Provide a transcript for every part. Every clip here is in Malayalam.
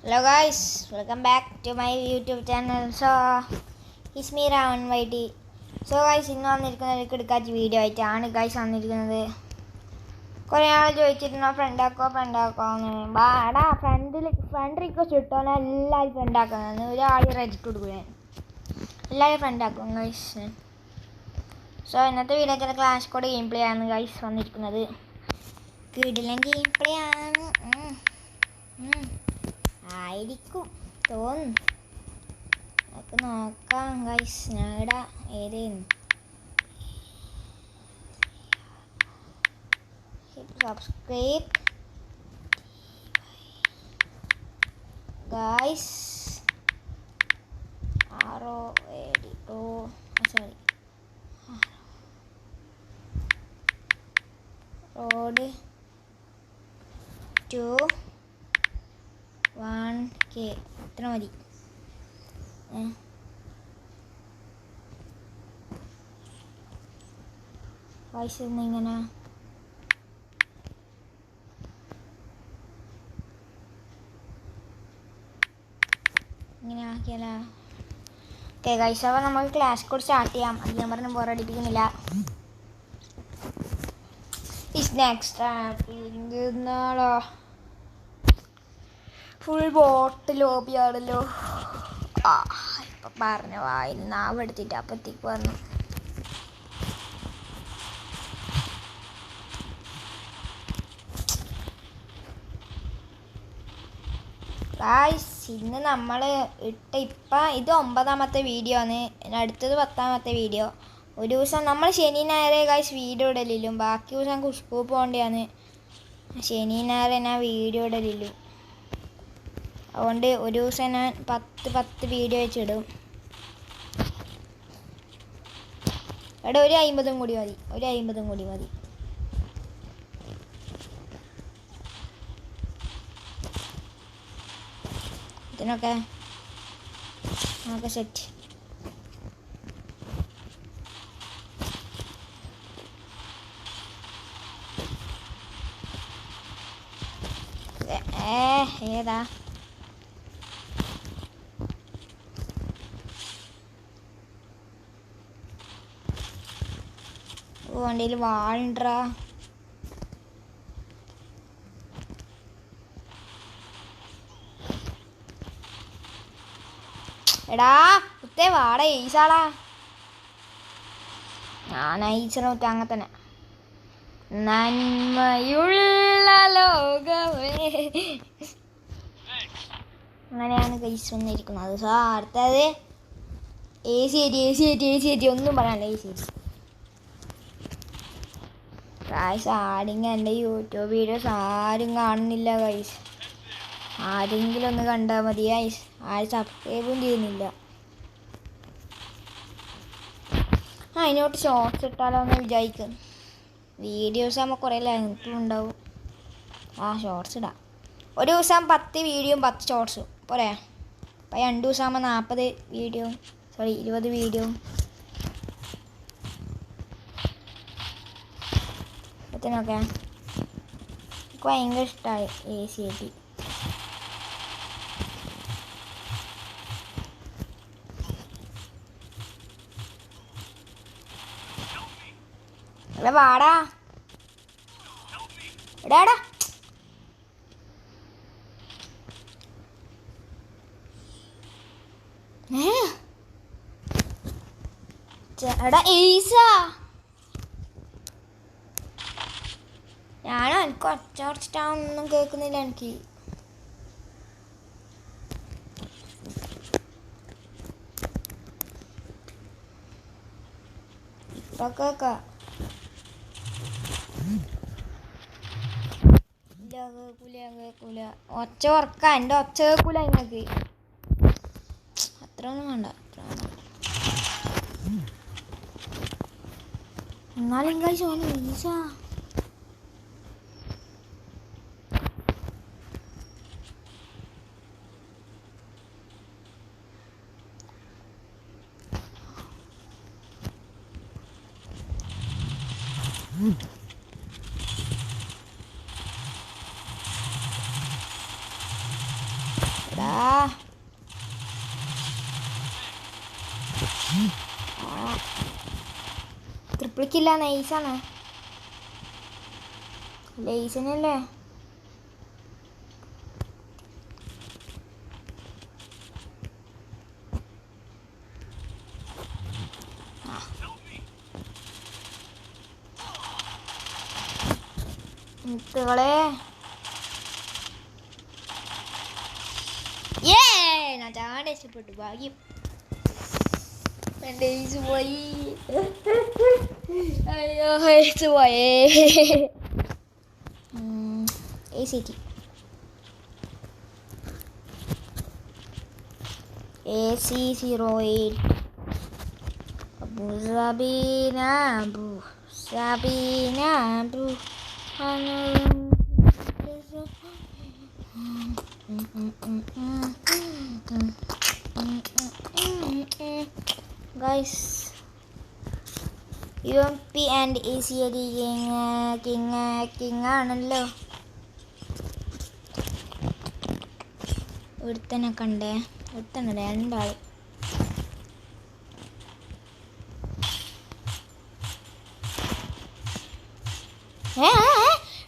Hello guys, welcome back to my YouTube channel. So, it's me Ravan YT. So guys, ഇന്ന് വന്നിരിക്കുന്ന ഒരു കിടക്കാച്ച വീഡിയോ ആയിട്ടാണ് ഗൈസ് വന്നിരിക്കുന്നത്. കുറേ ആൾ ചോദിച്ചിരുന്നു ഫ്രണ്ടാക്കോന്ന്. ബാടാ ഫ്രണ്ട് റിക്വസ്റ്റ് ഇട്ടോ എല്ലാവരും ഫ്രണ്ടാക്കുന്നത്. ഒരാൾ റെജിറ്റ് കൊടുക്കുക, എല്ലാവരും ഫ്രണ്ടാക്കും ഗൈസ്. സോ ഇന്നത്തെ video clash code game play ആണ് ഗൈസ് വന്നിരിക്കുന്നത്. കിടിലൻ ഗെയിം പ്ലേ ആണ് ആയിരിക്കും തോന്നുന്നു. നമുക്ക് നോക്കാം ഗൈസ്. ഞങ്ങളുടെ ഏതേന്ന് subscribe guys. Road to 1K ഇത്ര മതി. പൈസ ഇങ്ങനെ ആക്കിയാലോ? ഓക്കെ ഗൈസ്, അപ്പോൾ നമുക്ക് ക്ലാഷ് കോഡ് സ്റ്റാർട്ട് ചെയ്യാം. അത് ഞാൻ പറഞ്ഞ് ബോറടിപ്പിക്കുന്നില്ല. നാളോ ഫുൾ ബോട്ട് ലോബിയാണല്ലോ. ഇപ്പം പറഞ്ഞ വായിൽ നാവെടുത്തിട്ട് അപ്പത്തേക്ക് വന്നു. ഗായ്സ്, ഇന്ന് നമ്മൾ ഇപ്പം ഇത് 9ാമത്തെ വീഡിയോ ആണ്. അടുത്തത് 10ാമത്തെ വീഡിയോ. ഒരു ദിവസം നമ്മൾ ശനി ഞായറേ ഗായ്സ് വീഡിയോ ഇടലില്ലും. ബാക്കി ദിവസം സ്കൂൾ പോകേണ്ടതാണ്. ശനി ഞായറേ ഞാൻ വീഡിയോ ഇടലില്ലും. അതുകൊണ്ട് ഒരു ദിവസം ഞാൻ 10 വീഡിയോ വെച്ചിടും. ഇവിടെ ഒരു 50 കൂടി മതി. ഇതിനൊക്കെ സെറ്റ്. ഏതാ വണ്ടിയിൽ വാഴണ്ടാ? എടാ കുത്തേ വാട ഈസാളാ. ഞാൻ ഈച്ചറ കുത്ത അങ്ങനെ തന്നെ. നന്മയുള്ള ലോകമേ, അങ്ങനെയാണ് കൈസ് വന്നിരിക്കുന്നത്. സോ അടുത്തത് എ സി ഒന്നും പറയാനില്ല. എ സി ഗൈസ്, എൻ്റെ യൂട്യൂബ് വീഡിയോസ് ആരും കാണുന്നില്ല ഗൈസ്. ആരെങ്കിലും ഒന്ന് കണ്ടാൽ മതി ഗൈസ്. ആരും സബ്സ്ക്രൈബും ചെയ്യുന്നില്ല. അതിനോട്ട് ഷോർട്സ് ഇട്ടാലോ എന്ന് വിചാരിക്കും. വീഡിയോസ് ആകുമ്പോൾ കുറേ ലെങ്ത്തും ഉണ്ടാവും. ഷോർട്സ് ഇടാം. ഒരു ദിവസം 10 വീഡിയോയും 10 ഷോർട്സും പോരെ. അപ്പം 2 ദിവസം ആകുമ്പോൾ 40 വീഡിയോ 20 വീഡിയോ. ൊക്കെ എനിക്ക് ഭയങ്കര ഇഷ്ടമായി എ സി ആയിട്ട്. ഇവിടെ വാടാ എടാടാ. എടാ ഈസാ, ഞാനോ എനിക്ക് ഒച്ചടച്ചിട്ടാണെന്നും കേൾക്കുന്നില്ല. എനിക്ക് ഇപ്പൊ കേൾക്കാം. കേൾക്കൂല. ഒച്ച ഉറക്ക. എൻ്റെ ഒച്ച കേൾക്കൂല നിങ്ങൾക്ക്. അത്രയൊന്നും വേണ്ട. എന്നാലും കഴിച്ചു ഈസ. എടാ ട്രിപ്പിൾ കില്ല നൈസാണ്. ലേസിനല്ലേ മുത്തുകളെ. ഞാൻ ചാടി രക്ഷപ്പെട്ടു. ഭാഗ്യം. എൻ്റെ ഈസ് പോയി. അയ്യോ ഈസ് പോയേ. ACT AC08 Abu Sabina Abu Sabina Abu guys, UMP and ACD king ആണല്ലോ. ഒരുത്തനെ കണ്ടേ, ഒരുത്തനെ രണ്ടാൾ.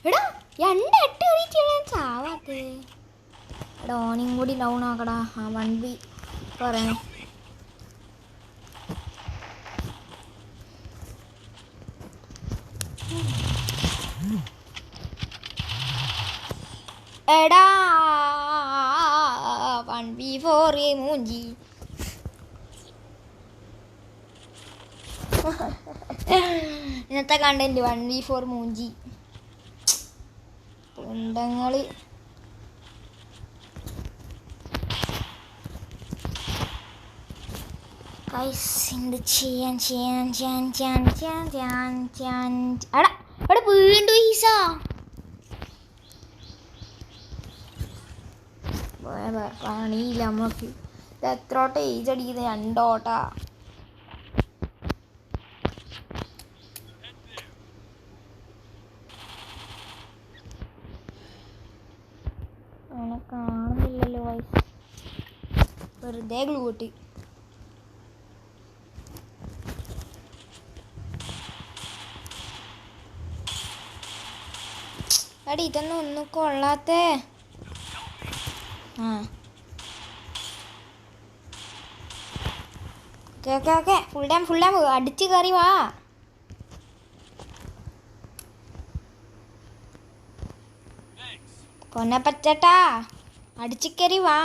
എടാ 2-8 കളിച്ചാണ് ചാവാത്തത്. എടാ ഓണിയും കൂടി ഡൗൺ ആക്കടാ. 1v പറയണം. എടാ 1v4 മൂഞ്ചി. ഇന്നത്തെ കണ്ടന്റ് 1v4 മൂഞ്ചി പുണ്ടങ്ങള്. എന്ത് ചെയ്യാൻ എടാ എടാ വീണ്ടും ഈസ പണിയില്ല നമ്മൾക്ക്. ഇത് എത്ര ഓട്ട ഏജ് അടിക്കുന്നത്? 2 ഓട്ടാ. അവനെ കാണുന്നില്ലല്ലോ വയസ്സ്. വെറുതെ ഗ്ലൂ കൂട്ടി. എടി ഇതൊന്നും ഒന്നും കൊള്ളാത്തേ. ഓക്കെ ഫുൾ ടൈം അടിച്ച് കയറി വാ. പൊന്നപ്പച്ചേട്ടാ അടിച്ച് കയറി വാ.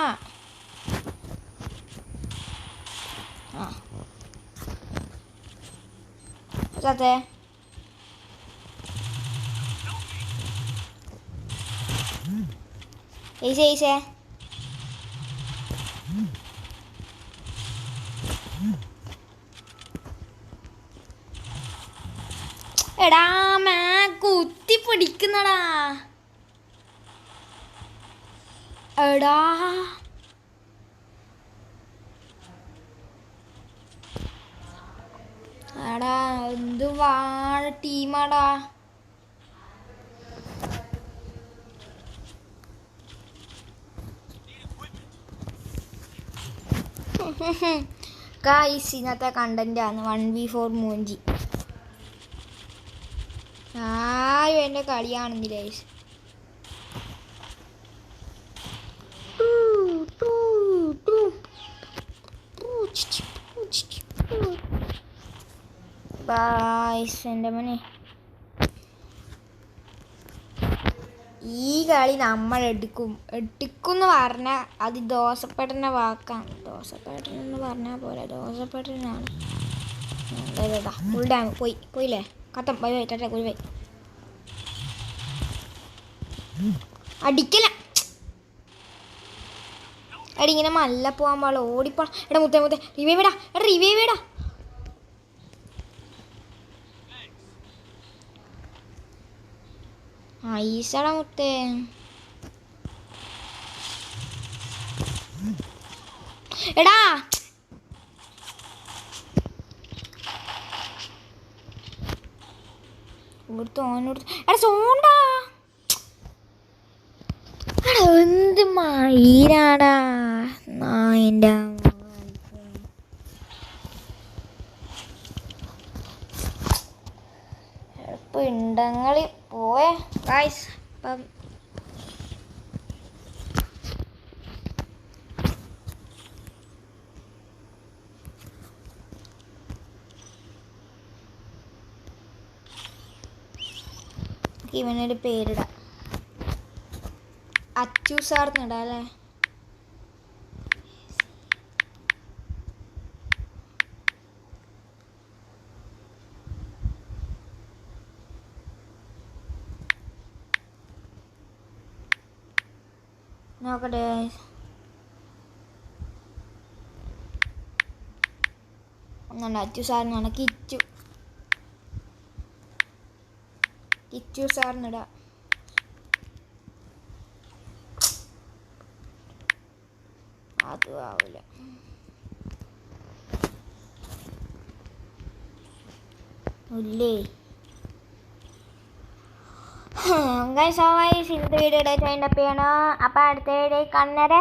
അതെ ഈസേ എടാ മാ കുത്തി പിടിക്കുന്നടാ. എടാ എടാ എന്ത് വാഴ ടീമാടാ. ഗായ്സ് ഇന്നത്തെ കണ്ടന്റാണ് 1v4 മൂഞ്ചി. ആരും എൻ്റെ കളിയാണെന്ന് ഗൈസ്. ഗായ്സ് എൻ്റെ മോനെ ഈ കളി നമ്മൾ എടുക്കുമെന്ന് പറഞ്ഞാൽ അത് ദോശപ്പേട്ടൻ്റെ വാക്കാണ്. ദോശപ്പേട്ടൻ എന്ന് പറഞ്ഞാൽ പോലെ ദോശപ്പേട്ടനാണ്. ഫുൾ ടൈം പോയില്ലേ കത്തം പോയി ടാറ്റ പോയി പോയി അടിക്കല. എടി ഇങ്ങനെ മല്ല പോകാൻ പാടില്ല. ഓടിപ്പോണം. എടാ മുത്തേ റിവൈവ് ഇടാ. ഈസടാ മുത്തേ. എടാ എടാ സോണ്ടാ. എടാ എന്ത് മയിലാടാ നായിൻ്റെ പിണ്ടങ്ങളിൽ പോയേ ഗൈസ്. അപ്പം ഇവനൊരു പേരിടാം, അച്ചു സാർന്നിടാം അല്ലേ. നോക്കട്ടെ ഒന്നുണ്ട്, അച്ചു സാറിനാണ് കിച്ചു സാറിനിടാം. അതും ആവില്ല. ഇല്ലേ ഗൈസ്, ഇന്നത്തെ വീഡിയോ വൈൻഡപ്പ് ചെയ്യണോ. അപ്പം അടുത്ത വീഡിയോ കാണുന്നവരെ